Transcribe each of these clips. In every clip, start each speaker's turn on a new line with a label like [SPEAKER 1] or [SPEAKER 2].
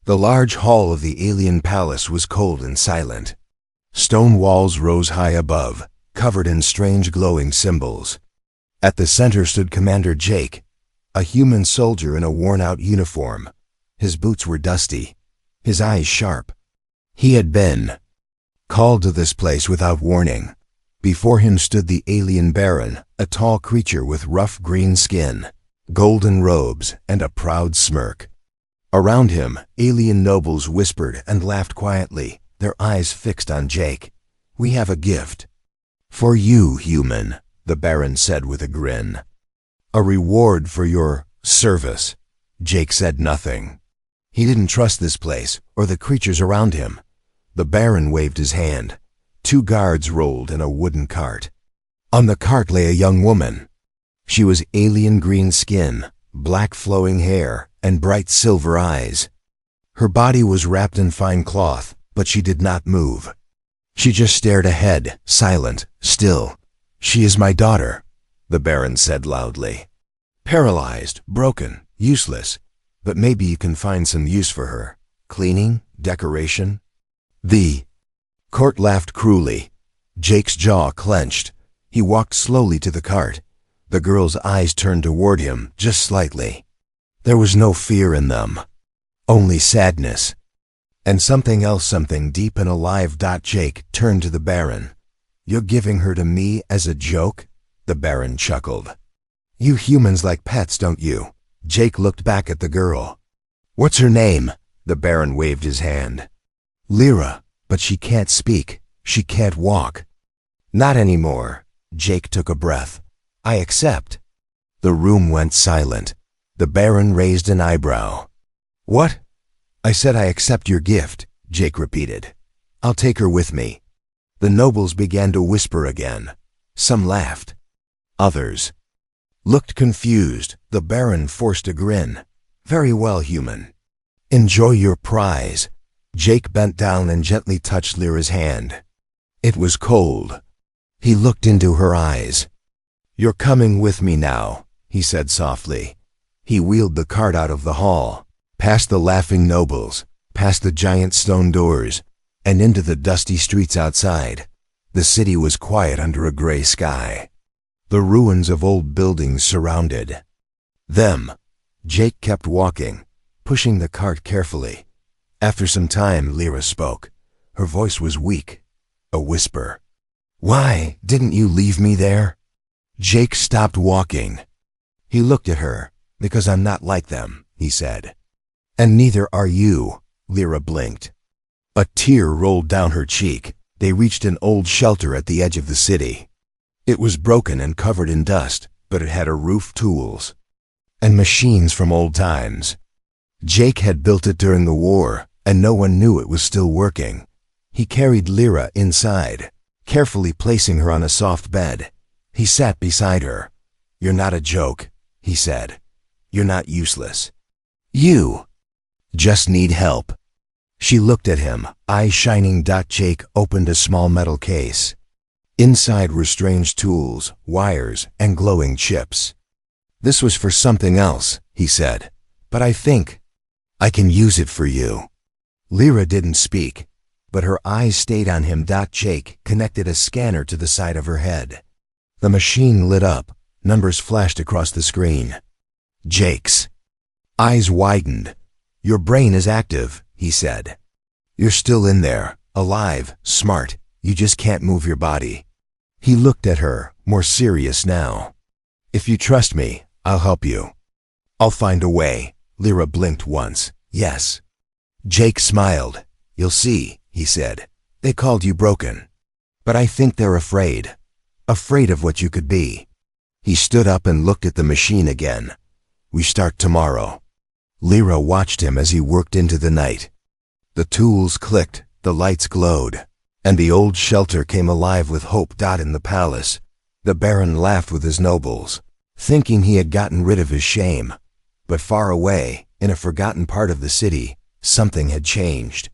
[SPEAKER 1] The large hall of the alien palace was cold and silent. Stone walls rose high above, covered in strange glowing symbols. At the center stood Commander Jake, a human soldier in a worn-out uniform. His boots were dusty, his eyes sharp. He had been called to this place without warning. Before him stood the alien Baron, a tall creature with rough green skin, golden robes, and a proud smirk. Around him, alien nobles whispered and laughed quietly, their eyes fixed on Jake. "We have a gift." "For you, human," the Baron said with a grin. "A reward for your service." Jake said nothing. He didn't trust this place or the creatures around him. The Baron waved his hand. 2 guards rolled in a wooden cart. On the cart lay a young woman. She was alien green skin, black flowing hair, and bright silver eyes. Her body was wrapped in fine cloth, but she did not move. She just stared ahead, silent, still. "She is my daughter," the Baron said loudly. "Paralyzed, broken, useless, but maybe you can find some use for her. Cleaning, decoration." The court laughed cruelly. Jake's jaw clenched. He walked slowly to the cart. The girl's eyes turned toward him, just slightly. There was no fear in them, only sadness. And something else, something deep and alive. Jake turned to the Baron. "You're giving her to me as a joke?" The Baron chuckled. "You humans like pets, don't you?" Jake looked back at the girl. "What's her name?" The Baron waved his hand. "Lyra, but she can't speak. She can't walk." "Not anymore." Jake took a breath. "I accept." The room went silent. The Baron raised an eyebrow. "What?" "I said I accept your gift," Jake repeated. "I'll take her with me." The nobles began to whisper again. Some laughed. Others looked confused. The Baron forced a grin. "Very well, human. Enjoy your prize." Jake bent down and gently touched Lyra's hand. It was cold. He looked into her eyes. "You're coming with me now," he said softly. He wheeled the cart out of the hall, past the laughing nobles, past the giant stone doors, and into the dusty streets outside. The city was quiet under a gray sky. The ruins of old buildings surrounded them. Jake kept walking, pushing the cart carefully. After some time, Lyra spoke. Her voice was weak, a whisper. "Why didn't you leave me there?" Jake stopped walking. He looked at her. "Because I'm not like them," he said. "And neither are you," Lyra blinked. A tear rolled down her cheek. They reached an old shelter at the edge of the city. It was broken and covered in dust, but it had a roof, tools, and machines from old times. Jake had built it during the war, and no one knew it was still working. He carried Lyra inside, carefully placing her on a soft bed. He sat beside her. "You're not a joke," he said. "You're not useless. You just need help." She looked at him, eyes shining. Jake opened a small metal case. Inside were strange tools, wires, and glowing chips. "This was for something else," he said, "but I think I can use it for you." Lyra didn't speak, but her eyes stayed on him. Jake connected a scanner to the side of her head. The machine lit up. Numbers flashed across the screen. Jake's eyes widened. "Your brain is active," he said. "You're still in there, alive, smart. You just can't move your body." He looked at her, more serious now. "If you trust me, I'll help you. I'll find a way." Lyra blinked once. "Yes." Jake smiled. "You'll see," he said. "They called you broken. But I think they're afraid. Afraid of what you could be." He stood up and looked at the machine again. "We start tomorrow." Lyra watched him as he worked into the night. The tools clicked, the lights glowed, and the old shelter came alive with hope. In the palace, the Baron laughed with his nobles, thinking he had gotten rid of his shame. But far away, in a forgotten part of the city, something had changed.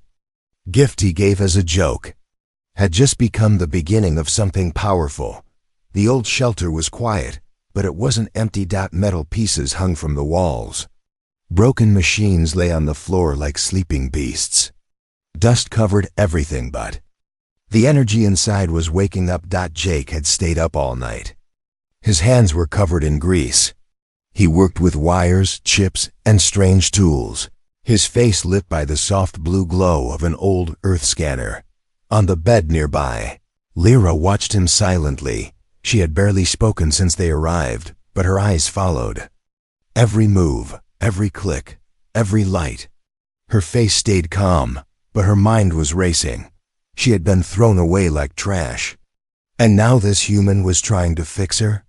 [SPEAKER 1] Gift he gave as a joke had just become the beginning of something powerful. The old shelter was quiet, but it wasn't empty. Metal pieces hung from the walls. Broken machines lay on the floor like sleeping beasts. Dust covered everything but. The energy inside was waking up. Jake had stayed up all night. His hands were covered in grease. He worked with wires, chips, and strange tools, his face lit by the soft blue glow of an old Earth scanner. On the bed nearby, Lyra watched him silently. She had barely spoken since they arrived, but her eyes followed. Every move, every click, every light. Her face stayed calm, but her mind was racing. She had been thrown away like trash. And now this human was trying to fix her?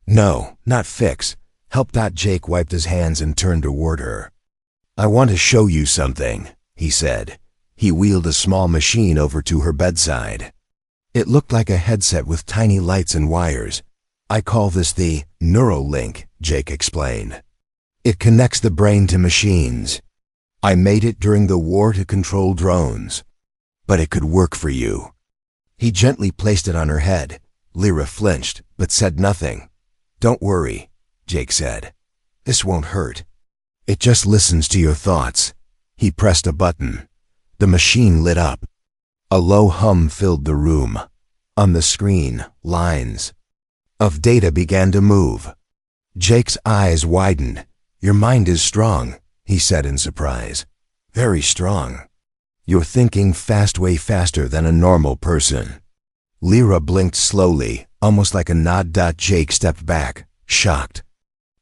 [SPEAKER 1] No, not fix. Help. Jake wiped his hands and turned toward her. I want to show you something, he said. He wheeled a small machine over to her bedside. It looked like a headset with tiny lights and wires. I call this the neural link, Jake explained. It connects the brain to machines. I made it during the war to control drones. But it could work for you. He gently placed it on her head. Lyra flinched, but said nothing. Don't worry, Jake said. This won't hurt. It just listens to your thoughts. He pressed a button. The machine lit up. A low hum filled the room. On the screen, lines of data began to move. Jake's eyes widened. Your mind is strong, he said in surprise. Very strong. You're thinking fast, way faster than a normal person. Lyra blinked slowly, almost like a nod. Jake stepped back, shocked.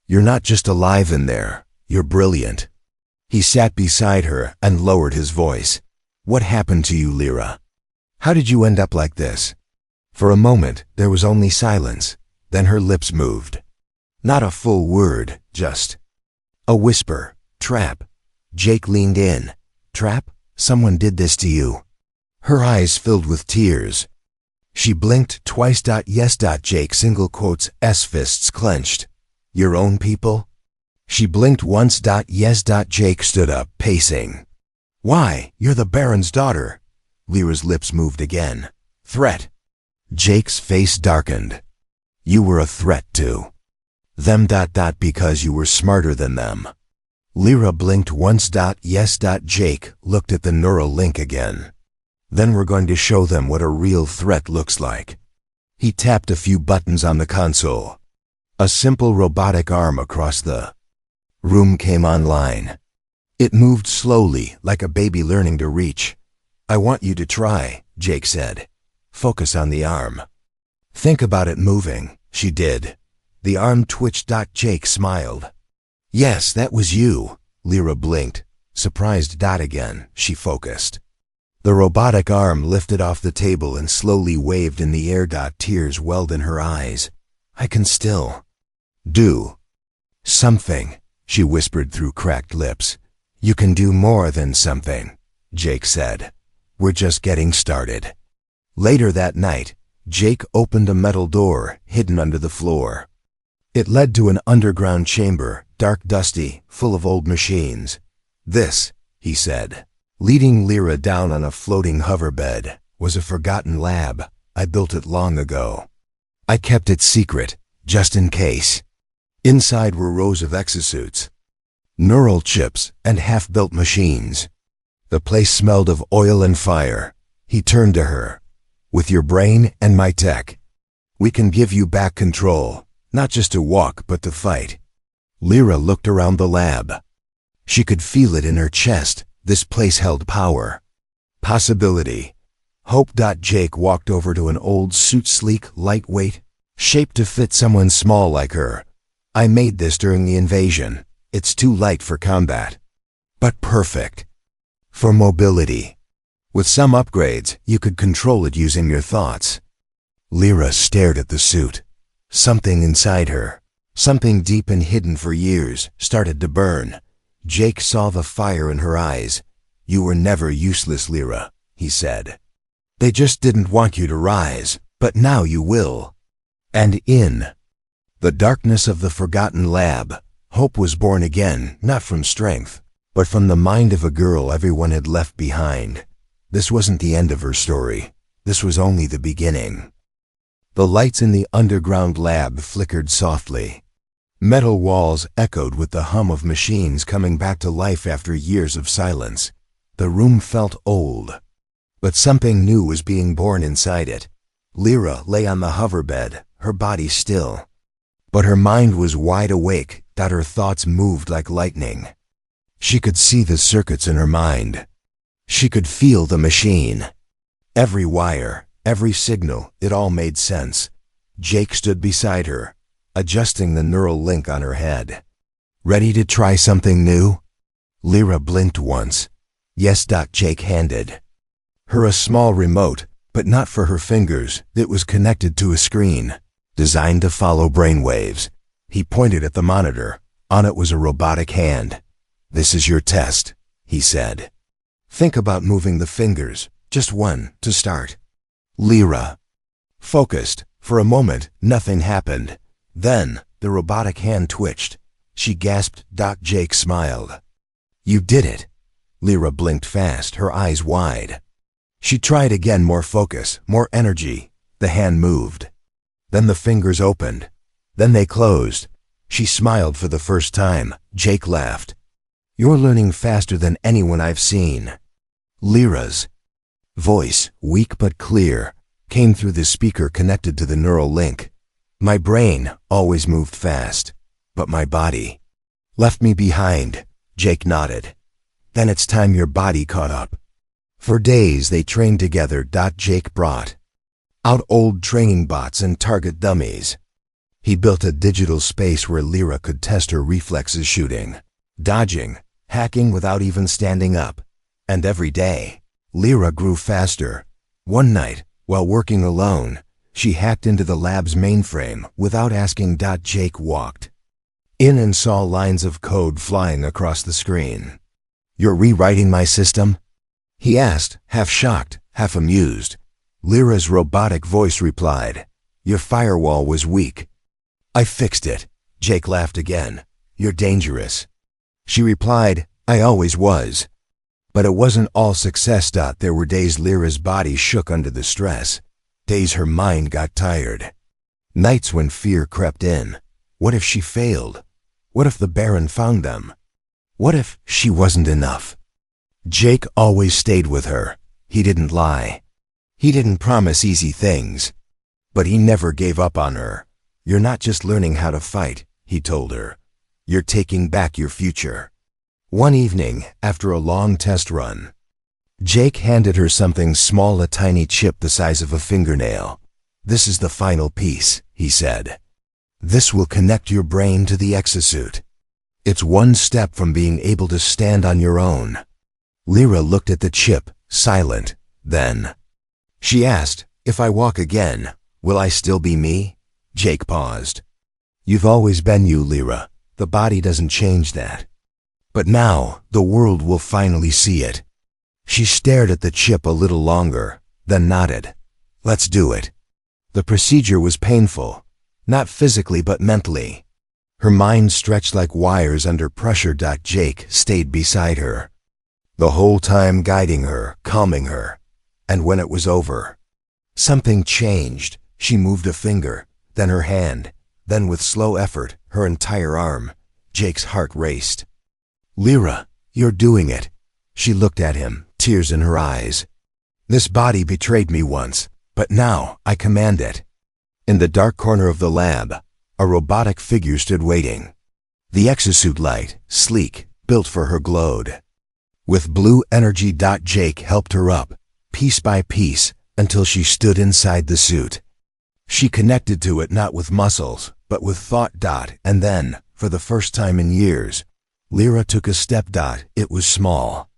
[SPEAKER 1] You're not just alive in there, you're brilliant. He sat beside her and lowered his voice. What happened to you, Lyra? How did you end up like this? For a moment, there was only silence. Then her lips moved. Not a full word, just a whisper. Trap. Jake leaned in. Trap? Someone did this to you. Her eyes filled with tears. She blinked twice. Yes. Jake single quotes S fists clenched. Your own people? She blinked once. Yes. Jake stood up, pacing. Why? You're the Baron's daughter. Lyra's lips moved again. Threat. Jake's face darkened. You were a threat to them. Because you were smarter than them. Lyra blinked once. Yes. Jake looked at the neural link again. Then we're going to show them what a real threat looks like. He tapped a few buttons on the console. A simple robotic arm across the room came online. It moved slowly, like a baby learning to reach. I want you to try, Jake said. Focus on the arm. Think about it moving. She did. The arm twitched. Jake smiled. Yes, that was you. Lyra blinked. Surprised. Again, she focused. The robotic arm lifted off the table and slowly waved in the air. Tears welled in her eyes. I can still do something, she whispered through cracked lips. You can do more than something, Jake said. We're just getting started. Later that night, Jake opened a metal door hidden under the floor. It led to an underground chamber, dark, dusty, full of old machines. This, he said, leading Lyra down on a floating hoverbed, was a forgotten lab. I built it long ago. I kept it secret, just in case. Inside were rows of exosuits, neural chips, and half-built machines. The place smelled of oil and fire. He turned to her. With your brain and my tech, we can give you back control, not just to walk, but to fight. Lyra looked around the lab. She could feel it in her chest. This place held power. Possibility. Hope. Jake walked over to an old suit, sleek, lightweight, shaped to fit someone small like her. I made this during the invasion. It's too light for combat, but perfect for mobility. With some upgrades, you could control it using your thoughts. Lyra stared at the suit. Something inside her, something deep and hidden for years, started to burn. Jake saw the fire in her eyes. You were never useless, Lyra, he said. They just didn't want you to rise, but now you will. And in the darkness of the forgotten lab, hope was born again, not from strength, but from the mind of a girl everyone had left behind. This wasn't the end of her story. This was only the beginning. The lights in the underground lab flickered softly. Metal walls echoed with the hum of machines coming back to life after years of silence. The room felt old, but something new was being born inside it. Lyra lay on the hoverbed, her body still. But her mind was wide awake, that her thoughts moved like lightning. She could see the circuits in her mind. She could feel the machine. Every wire, every signal, it all made sense. Jake stood beside her, adjusting the neural link on her head. Ready to try something new? Lyra blinked once. Yes. Jake handed her a small remote, but not for her fingers. It was connected to a screen, designed to follow brainwaves. He pointed at the monitor. On it was a robotic hand. This is your test, he said. Think about moving the fingers, just one, to start. Lyra focused. For a moment, nothing happened. Then, the robotic hand twitched. She gasped. Jake smiled. You did it. Lyra blinked fast, her eyes wide. She tried again, more focus, more energy. The hand moved. Then the fingers opened. Then they closed. She smiled for the first time. Jake laughed. You're learning faster than anyone I've seen. Lyra's voice, weak but clear, came through the speaker connected to the neural link. My brain always moved fast, but my body left me behind. Jake nodded. Then it's time your body caught up. For days they trained together. Jake brought out old training bots and target dummies. He built a digital space where Lyra could test her reflexes, shooting, dodging, hacking without even standing up. And every day, Lyra grew faster. One night, while working alone, she hacked into the lab's mainframe without asking. Jake walked in and saw lines of code flying across the screen. You're rewriting my system? He asked, half shocked, half amused. Lyra's robotic voice replied, Your firewall was weak. I fixed it. Jake laughed again. You're dangerous. She replied, I always was. But it wasn't all success. There were days Lyra's body shook under the stress. Days her mind got tired. Nights when fear crept in. What if she failed? What if the Baron found them? What if she wasn't enough? Jake always stayed with her. He didn't lie. He didn't promise easy things. But he never gave up on her. You're not just learning how to fight, he told her. You're taking back your future. One evening, after a long test run, Jake handed her something small, a tiny chip the size of a fingernail. This is the final piece, he said. This will connect your brain to the exosuit. It's one step from being able to stand on your own. Lyra looked at the chip, silent. Then she asked, If I walk again, will I still be me? Jake paused. You've always been you, Lyra. The body doesn't change that. But now, the world will finally see it. She stared at the chip a little longer, then nodded. Let's do it. The procedure was painful, not physically but mentally. Her mind stretched like wires under pressure. Jake stayed beside her, the whole time guiding her, calming her. And when it was over, something changed. She moved a finger, then her hand, then with slow effort, her entire arm. Jake's heart raced. Lyra, you're doing it. She looked at him, tears in her eyes. This body betrayed me once, but now I command it. In the dark corner of the lab, a robotic figure stood waiting. The exosuit light, sleek, built for her glowed with blue energy. Jake helped her up, piece by piece, until she stood inside the suit. She connected to it not with muscles, but with thought. And then, for the first time in years, Lyra took a step. It was small,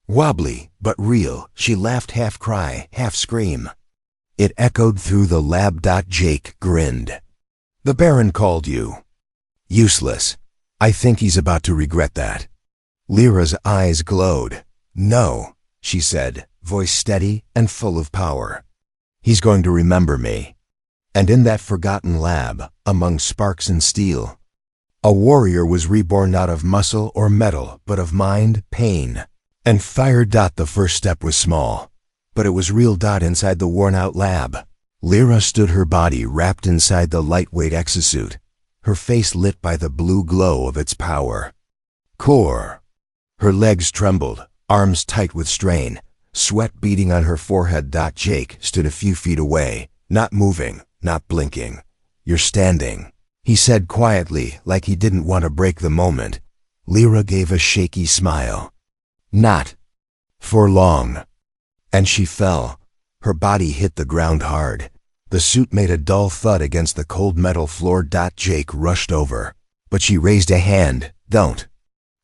[SPEAKER 1] wobbly, but real. She laughed, half cry, half scream. It echoed through the lab. Jake grinned. The Baron called you useless. I think he's about to regret that. Lyra's eyes glowed. No, she said, voice steady and full of power. He's going to remember me. And in that forgotten lab, among sparks and steel, a warrior was reborn, not of muscle or metal, but of mind, pain, and fire. The first step was small, but it was real. Inside the worn-out lab, Lyra stood, her body wrapped inside the lightweight exosuit. her face lit by the blue glow of its power. Core. Her legs trembled, arms tight with strain, sweat beading on her forehead. Jake stood a few feet away, not moving, not blinking. "You're standing," he said quietly, like he didn't want to break the moment. Lyra gave a shaky smile. "Not for long." And she fell. Her body hit the ground hard. The suit made a dull thud against the cold metal floor. Jake rushed over, but she raised a hand. "Don't."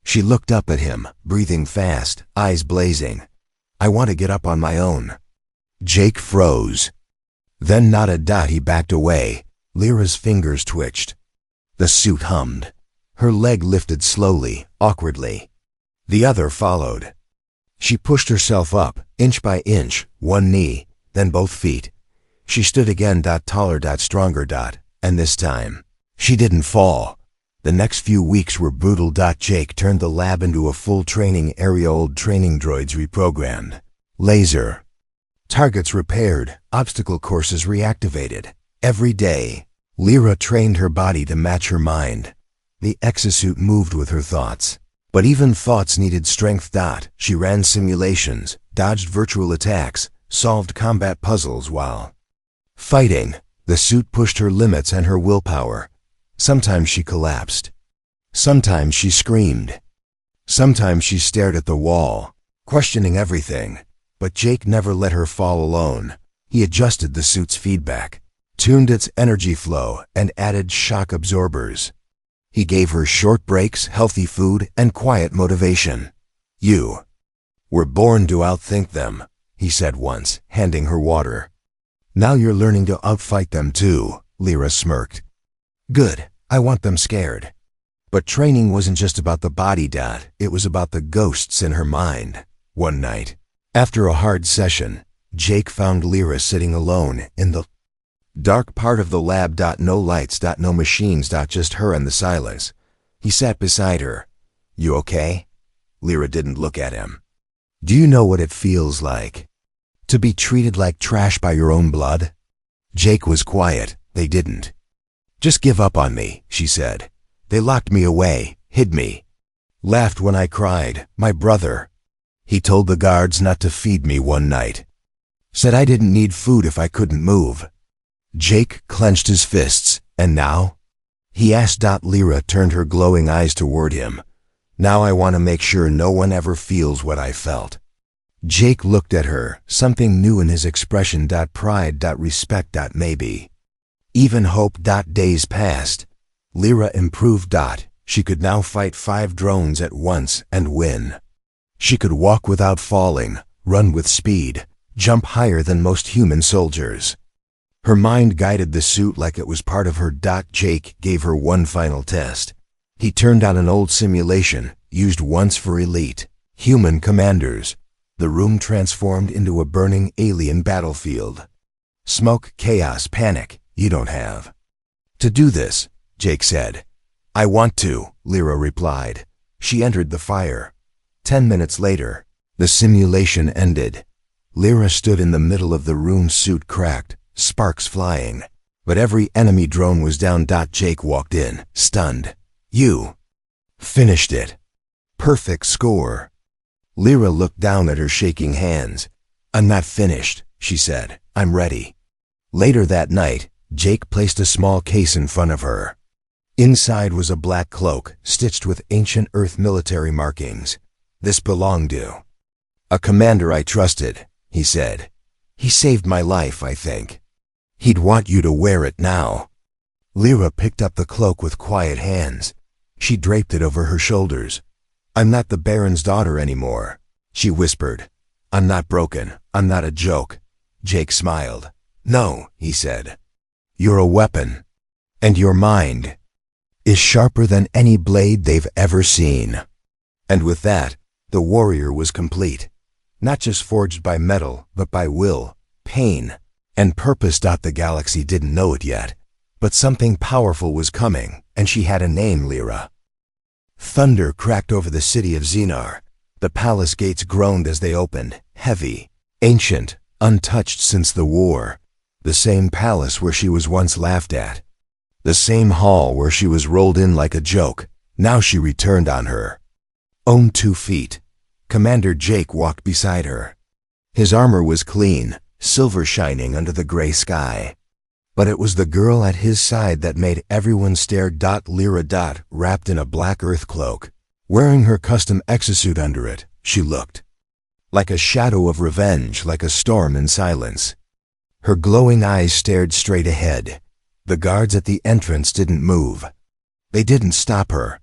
[SPEAKER 1] She looked up at him, breathing fast, eyes blazing. "I want to get up on my own." Jake froze. Then not a dot. He backed away. Lyra's fingers twitched. The suit hummed. Her leg lifted slowly, awkwardly. The other followed. She pushed herself up, inch by inch, one knee, then both feet. She stood again. Taller, stronger. And this time, she didn't fall. The next few weeks were brutal. Jake turned the lab into a full training area. Old training droids reprogrammed. Laser. Targets repaired, obstacle courses reactivated. Every day, Lyra trained her body to match her mind. The exosuit moved with her thoughts. But even thoughts needed strength. She ran simulations, dodged virtual attacks, solved combat puzzles while fighting. The suit pushed her limits and her willpower. Sometimes she collapsed. Sometimes she screamed. Sometimes she stared at the wall, questioning everything. But Jake never let her fall alone. He adjusted the suit's feedback, tuned its energy flow, and added shock absorbers. He gave her short breaks, healthy food, and quiet motivation. "You were born to outthink them," he said once, handing her water. "Now you're learning to outfight them too," Lyra smirked. "Good, I want them scared." But training wasn't just about the body. It was about the ghosts in her mind. One night, after a hard session, Jake found Lyra sitting alone in the dark part of the lab. No lights, no machines, just her and the silence. He sat beside her. "You okay?" Lyra didn't look at him. "Do you know what it feels like to be treated like trash by your own blood?" Jake was quiet. They didn't. "Just give up on me," she said. "They locked me away, hid me, laughed when I cried. My brother, he told the guards not to feed me one night. Said I didn't need food if I couldn't move." Jake clenched his fists. "And now?" he asked. Lyra turned her glowing eyes toward him. "Now I want to make sure no one ever feels what I felt." Jake looked at her, something new in his expression. Pride, respect, maybe even hope. Days passed. Lyra improved. She could now fight 5 drones at once and win. She could walk without falling, run with speed, jump higher than most human soldiers. Her mind guided the suit like it was part of her. Jake gave her one final test. He turned on an old simulation, used once for elite human commanders. The room transformed into a burning alien battlefield. Smoke, chaos, panic. "You don't have to do this," Jake said. "I want to," Lyra replied. She entered the fire. 10 minutes later, the simulation ended. Lyra stood in the middle of the room, suit cracked, sparks flying. But every enemy drone was down. Jake walked in, stunned. "You finished it. Perfect score." Lyra looked down at her shaking hands. "I'm not finished," she said. "I'm ready." Later that night, Jake placed a small case in front of her. Inside was a black cloak, stitched with ancient Earth military markings. "This belonged to a commander I trusted," he said. "He saved my life, I think. He'd want you to wear it now." Lyra picked up the cloak with quiet hands. She draped it over her shoulders. "I'm not the Baron's daughter anymore," she whispered. "I'm not broken. I'm not a joke." Jake smiled. "No," he said. "You're a weapon. And your mind is sharper than any blade they've ever seen." And with that, the warrior was complete. Not just forged by metal, but by will, pain, and purpose. The galaxy didn't know it yet, but something powerful was coming, and she had a name, Lyra. Thunder cracked over the city of Xenar. The palace gates groaned as they opened, heavy, ancient, untouched since the war. The same palace where she was once laughed at. The same hall where she was rolled in like a joke. Now she returned on her own 2 feet. Commander Jake walked beside her. His armor was clean, silver shining under the gray sky. But it was the girl at his side that made everyone stare. Lyra, wrapped in a black earth cloak, wearing her custom exosuit under it, she looked like a shadow of revenge, like a storm in silence. Her glowing eyes stared straight ahead. The guards at the entrance didn't move. They didn't stop her.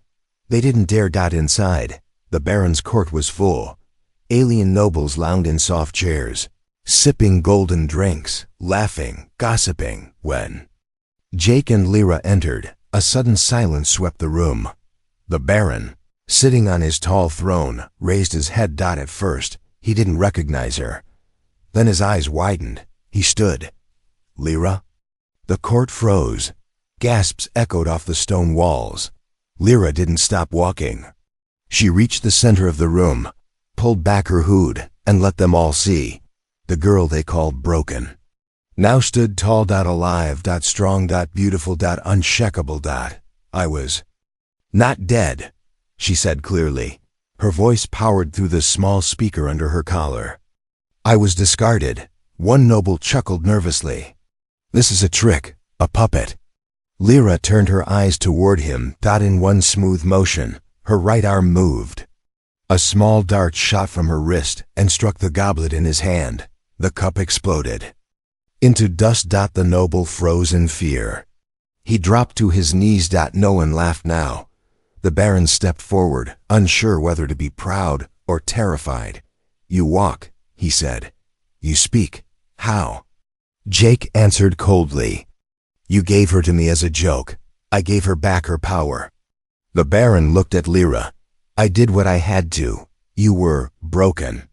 [SPEAKER 1] They didn't dare. Inside, the Baron's court was full. Alien nobles lounged in soft chairs, sipping golden drinks, laughing, gossiping. When Jake and Lyra entered, a sudden silence swept the room. The Baron, sitting on his tall throne, raised his head. At first, he didn't recognize her. Then his eyes widened. He stood. Lyra? The court froze. Gasps echoed off the stone walls. Lyra didn't stop walking. She reached the center of the room, pulled back her hood, and let them all see. The girl they called Broken now stood tall. Alive. Strong. Beautiful. Uncheckable. I was not dead, she said clearly. Her voice powered through the small speaker under her collar. I was discarded. One noble chuckled nervously. This is a trick, a puppet. Lyra turned her eyes toward him. In one smooth motion, her right arm moved. A small dart shot from her wrist and struck the goblet in his hand. The cup exploded into dust. The noble froze in fear. He dropped to his knees. No one laughed now. The Baron stepped forward, unsure whether to be proud or terrified. You walk, he said. You speak. How? Jake answered coldly. You gave her to me as a joke. I gave her back her power. The Baron looked at Lyra. I did what I had to. You were broken.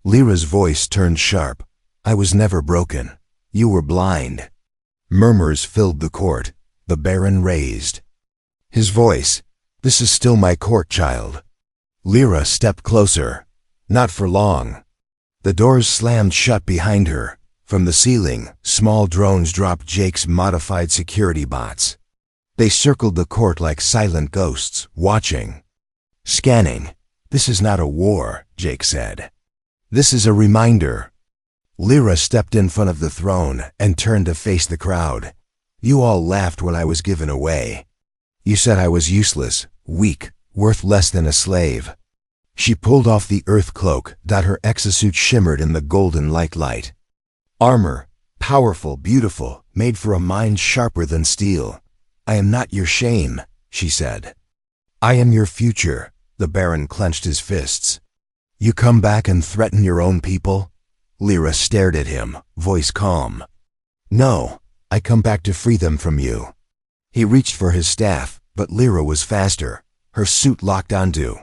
[SPEAKER 1] Lyra's voice turned sharp. I was never broken. You were blind. Murmurs filled the court. The Baron raised his voice. This is still my court, child. Lyra stepped closer. Not for long. The doors slammed shut behind her. From the ceiling, small drones dropped. Jake's modified security bots. They circled the court like silent ghosts, watching, scanning. This is not a war, Jake said. This is a reminder. Lyra stepped in front of the throne and turned to face the crowd. You all laughed when I was given away. You said I was useless, weak, worth less than a slave. She pulled off the earth cloak. Her exosuit shimmered in the golden light. Armor, powerful, beautiful, made for a mind sharper than steel. I am not your shame, she said. I am your future. The Baron clenched his fists. You come back and threaten your own people? Lyra stared at him, voice calm. No, I come back to free them from you. He reached for his staff, but Lyra was faster. Her suit locked onto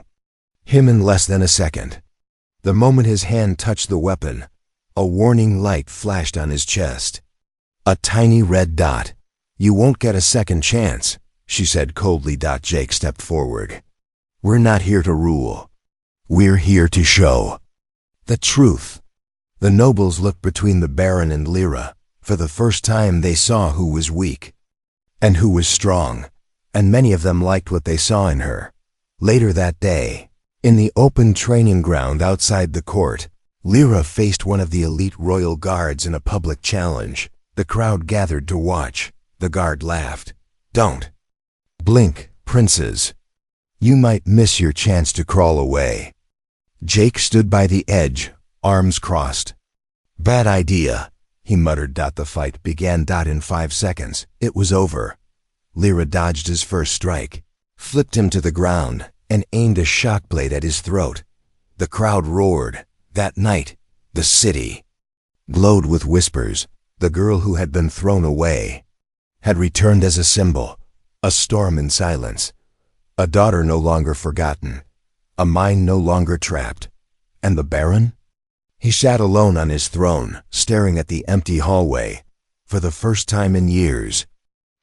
[SPEAKER 1] him in less than a second. The moment his hand touched the weapon, a warning light flashed on his chest. A tiny red dot. You won't get a second chance, she said coldly. Jake stepped forward. We're not here to rule. We're here to show the truth. The nobles looked between the Baron and Lyra. For the first time they saw who was weak and who was strong, and many of them liked what they saw in her. Later that day, in the open training ground outside the court, Lyra faced one of the elite royal guards in a public challenge. The crowd gathered to watch. The guard laughed. Don't blink, princes. You might miss your chance to crawl away. Jake stood by the edge, arms crossed. Bad idea, he muttered. The fight began. In 5 seconds, it was over. Lyra dodged his first strike, flipped him to the ground, and aimed a shock blade at his throat. The crowd roared. That night, the city glowed with whispers. The girl who had been thrown away had returned as a symbol, a storm in silence, a daughter no longer forgotten, a mind no longer trapped. And the Baron? He sat alone on his throne, staring at the empty hallway. For the first time in years,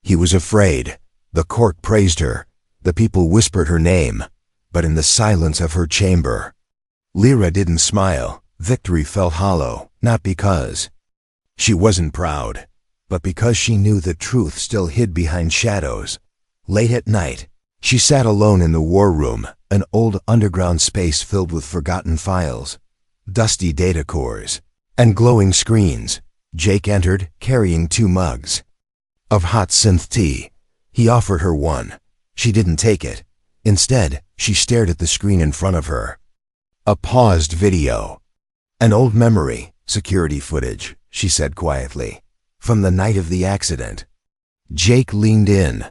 [SPEAKER 1] he was afraid. The court praised her. The people whispered her name. But in the silence of her chamber, Lyra didn't smile. Victory felt hollow, not because she wasn't proud, but because she knew the truth still hid behind shadows. Late at night, she sat alone in the war room, an old underground space filled with forgotten files, dusty data cores, and glowing screens. Jake entered, carrying 2 mugs of hot synth tea. He offered her one. She didn't take it. Instead, she stared at the screen in front of her. A paused video. An old memory, security footage, she said quietly, from the night of the accident. Jake leaned in.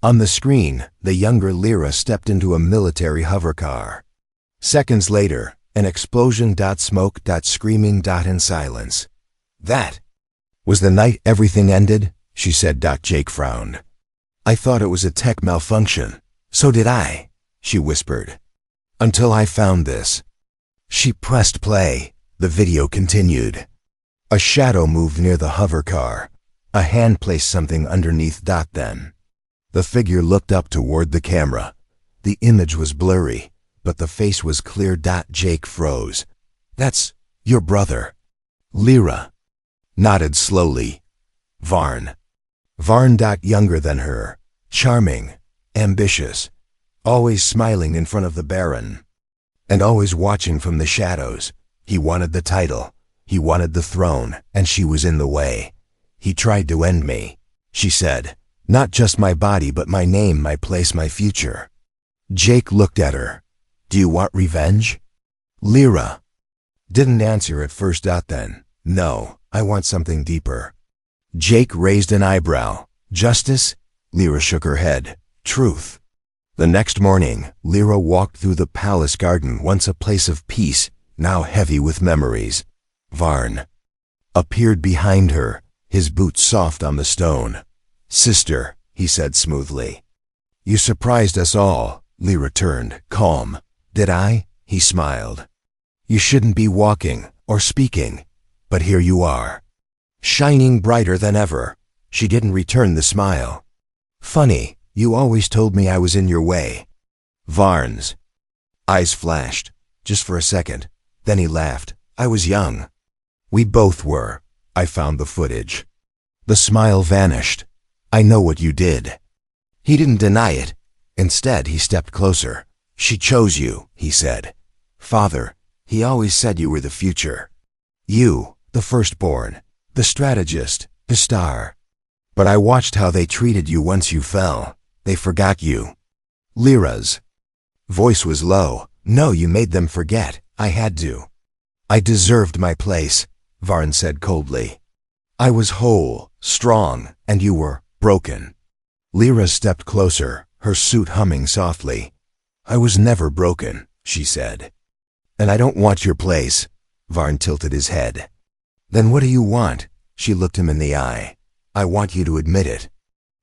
[SPEAKER 1] On the screen, the younger Lyra stepped into a military hover car. Seconds later, an explosion, smoke, screaming, in silence. That was the night everything ended, she said. Jake frowned. I thought it was a tech malfunction. So did I, she whispered. Until I found this. She pressed play. The video continued. A shadow moved near the hover car. A hand placed something underneath. Then the figure looked up toward the camera. The image was blurry, but the face was clear. Jake froze. That's your brother. Lyra nodded slowly. Varn. Younger than her. Charming. Ambitious. Always smiling in front of the Baron. And always watching from the shadows. He wanted the title. He wanted the throne, and she was in the way. He tried to end me, she said. Not just my body, but my name, my place, my future. Jake looked at her. Do you want revenge? Lyra didn't answer at first. Then, no, I want something deeper. Jake raised an eyebrow. Justice? Lyra shook her head. Truth. The next morning, Lyra walked through the palace garden, once a place of peace, now heavy with memories. Varn appeared behind her, his boots soft on the stone. Sister, he said smoothly. You surprised us all, Lyra turned, calm. Did I? He smiled. You shouldn't be walking or speaking, but here you are. Shining brighter than ever. She didn't return the smile. Funny, you always told me I was in your way. Varn's eyes flashed, just for a second. Then he laughed. I was young. We both were. I found the footage. The smile vanished. I know what you did. He didn't deny it. Instead, he stepped closer. She chose you, he said. Father, he always said you were the future. You, the firstborn, the strategist, the star. But I watched how they treated you once you fell. They forgot you. Lyra's voice was low. No, you made them forget. I had to. I deserved my place, Varn said coldly. I was whole, strong, and you were broken. Lyra stepped closer, her suit humming softly. I was never broken, she said. And I don't want your place. Varn tilted his head. Then what do you want? She looked him in the eye. I want you to admit it.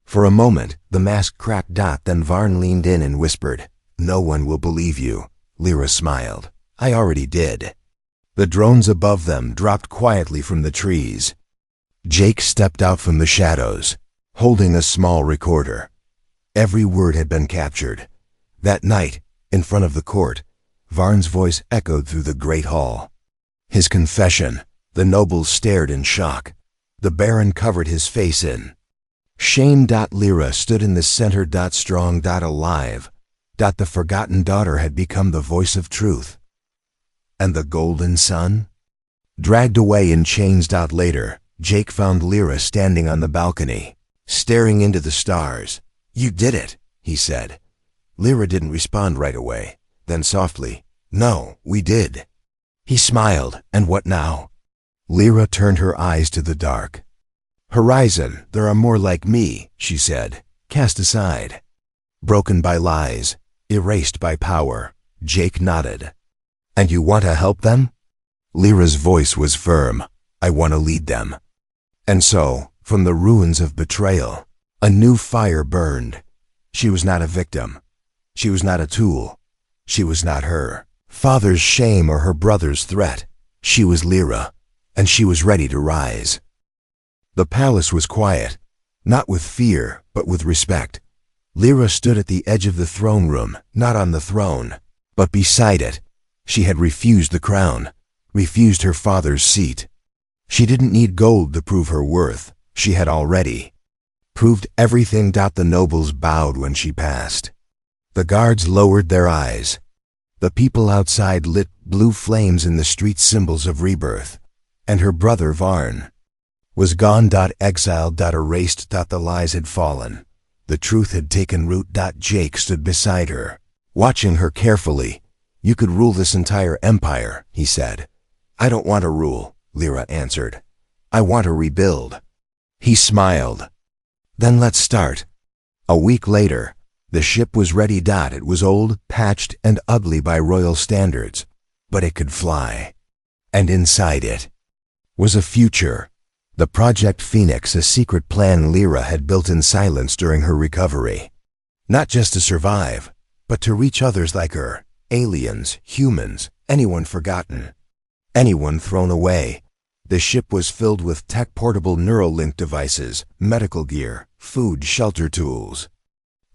[SPEAKER 1] For a moment, the mask cracked. Then Varn leaned in and whispered, No one will believe you. Lyra smiled. I already did. The drones above them dropped quietly from the trees. Jake stepped out from the shadows, holding a small recorder. Every word had been captured. That night, in front of the court, Varn's voice echoed through the great hall. His confession. The nobles stared in shock. The Baron covered his face in shame. Lyra stood in the center. Strong. Alive. The forgotten daughter had become the voice of truth. And the golden sun? Dragged away in chains. Later, Jake found Lyra standing on the balcony, staring into the stars. You did it, he said. Lyra didn't respond right away. Then softly, No, we did. He smiled. And what now? Lyra turned her eyes to the dark. Horizon, there are more like me, she said, cast aside. Broken by lies, erased by power. Jake nodded. And you want to help them? Lyra's voice was firm. I want to lead them. And so, from the ruins of betrayal, a new fire burned. She was not a victim. She was not a tool. She was not her father's shame or her brother's threat. She was Lyra, and she was ready to rise. The palace was quiet, not with fear, but with respect. Lyra stood at the edge of the throne room, not on the throne, but beside it. She had refused the crown, refused her father's seat. She didn't need gold to prove her worth. She had already proved everything. The nobles bowed when she passed. The guards lowered their eyes. The people outside lit blue flames in the street, symbols of rebirth. And her brother Varn was gone. Exiled. Erased. The lies had fallen. The truth had taken root. Jake stood beside her, watching her carefully. You could rule this entire empire, he said. I don't want to rule, Lyra answered. I want to rebuild. He smiled. Then let's start. A week later, the ship was ready. It was old, patched, and ugly by royal standards, but it could fly. And inside it was a future. The Project Phoenix, a secret plan Lyra had built in silence during her recovery. Not just to survive, but to reach others like her. Aliens, humans, anyone forgotten, anyone thrown away. The ship was filled with tech, portable Neuralink devices, medical gear, food, shelter tools.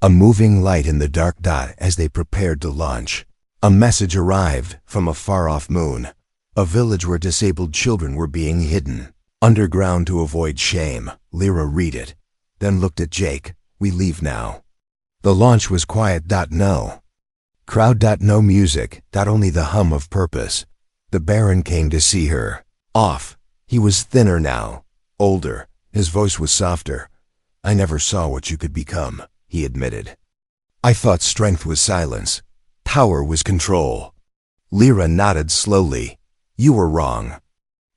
[SPEAKER 1] A moving light in the dark. As they prepared to launch, a message arrived from a far-off moon. A village where disabled children were being hidden underground to avoid shame. Lyra read it, then looked at Jake. We leave now. The launch was quiet. No crowd. No music. Only the hum of purpose. The Baron came to see her off. He was thinner now, older. His voice was softer. I never saw what you could become, he admitted. I thought strength was silence. Power was control. Lyra nodded slowly. You were wrong.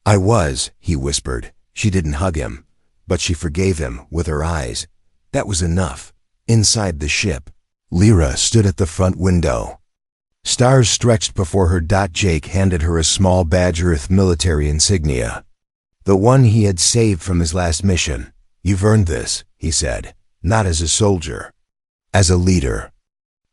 [SPEAKER 1] I was, he whispered. She didn't hug him, but she forgave him with her eyes. That was enough. Inside the ship, Lyra stood at the front window. Stars stretched before her. Jake handed her a small badge, Earth military insignia. The one he had saved from his last mission. You've earned this, he said, not as a soldier, as a leader.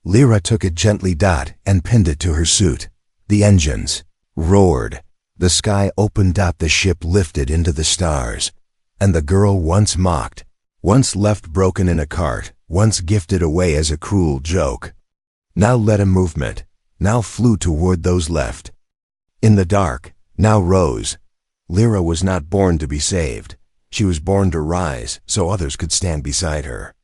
[SPEAKER 1] Lyra took it gently. And pinned it to her suit. The engines roared. The sky opened. The ship lifted into the stars. And the girl once mocked, once left broken in a cart, once gifted away as a cruel joke, now led a movement, now flew toward those left. In the dark, now rose. Lyra was not born to be saved. She was born to rise so others could stand beside her.